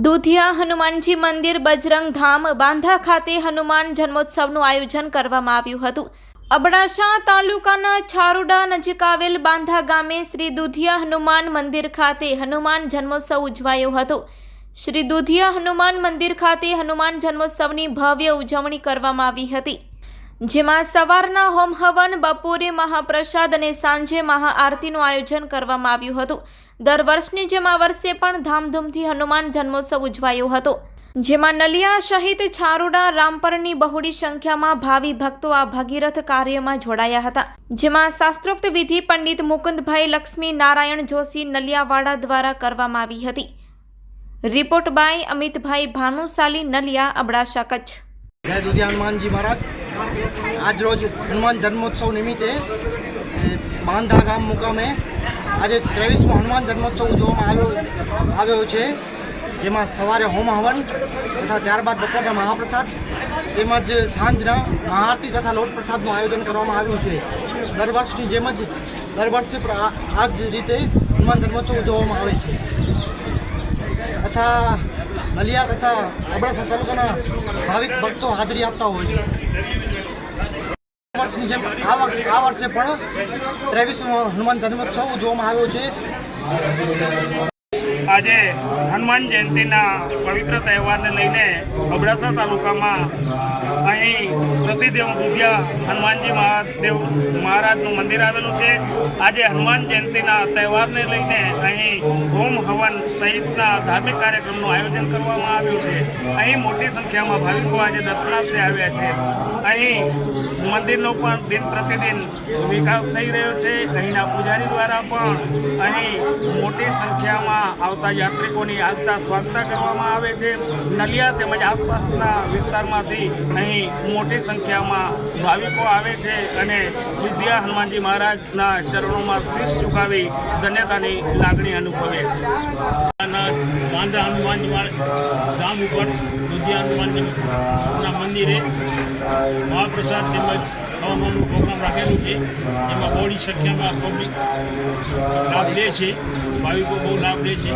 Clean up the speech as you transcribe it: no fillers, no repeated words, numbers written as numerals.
દુધિયા હનુમાનજી મંદિર બજરંગ ધામ બાંધા ખાતે હનુમાન જન્મોત્સવનું આયોજન કરવામાં આવ્યું હતું। અબડાસા તાલુકાના છારુડા નજીક આવેલ બાંધા ગામે શ્રી દુધિયા હનુમાન મંદિર ખાતે હનુમાન જન્મોત્સવ ઉજવાયો હતો। શ્રી દુધિયા હનુમાન મંદિર ખાતે હનુમાન જન્મોત્સવની ભવ્ય ઉજવણી કરવામાં આવી હતી, જેમાં સવારના હોમ હવન, બપોરે મહાપ્રસાદ અને સાંજે મહાઆરતીનું આયોજન કરવામાં આવ્યું હતું। દર વર્ષની જેમ આ વર્ષે પણ ધામધૂમથી હનુમાન જન્મોત્સવ ઉજવાયો હતો, જેમાં નલિયા સહિત છારુડા, રામપરની બહોળી સંખ્યામાં ભાવિ ભક્તો આ ભગીરથ કાર્યમાં જોડાયા હતા, જેમાં શાસ્ત્રોક્ત વિધિ પંડિત મુકુંદભાઈ લક્ષ્મી નારાયણ જોશી નલિયાવાડા દ્વારા કરવામાં આવી હતી। Report by Amitbhai Bhanushali, Naliya, Abdasa, Kutch. जय दुधिया हनुमान जी महाराज। आज रोज हनुमान जन्मोत्सव निमित्ते बांधा गाम मुकामे आज 23मो हनुमान जन्मोत्सव उजवવામાં છે, જેમાં સવારે હોમ હવન તથા ત્યારબાદ બપોરના મહાપ્રસાદ તેમજ સાંજના મહાઆરતી તથા લોટ પ્રસાદનું આયોજન કરવામાં આવ્યું છે। દર વર્ષની જેમ જ દર વર્ષે આ જ રીતે હનુમાન જન્મોત્સવ ઉજવવામાં આવે છે તથા નલિયા તથા અબડાસા તાલુકાના ભાવિક ભક્તો હાજરી આપતા હોય છે। વર્ષની જેમ આ વર્ષે પણ 23મો હનુમાન જન્મોત્સવ ઉજવવામાં આવ્યો છે। આજે હનુમાન જયંતિના પવિત્ર તહેવારને લઈને અબડાસા તાલુકામાં અહીં પ્રસિદ્ધ એવું દુધિયા હનુમાનજી મહારાજનું મંદિર આવેલું છે। આજે હનુમાન જયંતિના તહેવારને લઈને અહીં હોમ હવન સહિતના ધાર્મિક કાર્યક્રમનું આયોજન કરવામાં આવ્યું છે। અહીં મોટી સંખ્યામાં ભાવિકો આજે દર્શનાર્થે આવ્યા છે। અહીં મંદિરનો પણ દિન પ્રતિદિન વિકાસ થઈ રહ્યો છે। અહીંના પૂજારી દ્વારા પણ અહીં મોટી સંખ્યામાં આવતા યાત્રિકોની આગતા સ્વાગત કરવામાં આવે છે। નલિયા તેમજ આસપાસના વિસ્તારમાંથી અહીં મોટી સંખ્યામાં ભાવિકો આવે છે અને દુધિયા હનુમાનજી મહારાજના ચરણોમાં શીશ ઝુકાવી ધન્યતાની લાગણી અનુભવે છે। બાંધા હનુમાનજી ધામ ઉપર દુધિયા હનુમાનજીના મંદિરે મહાપ્રસાદ તેમજ હવામાનનું પ્રોગ્રામ રાખેલું છે, જેમાં બહોળી સંખ્યામાં પબ્લિક લાભ લે છે, ભાવિકો બહુ લાભ લે છે।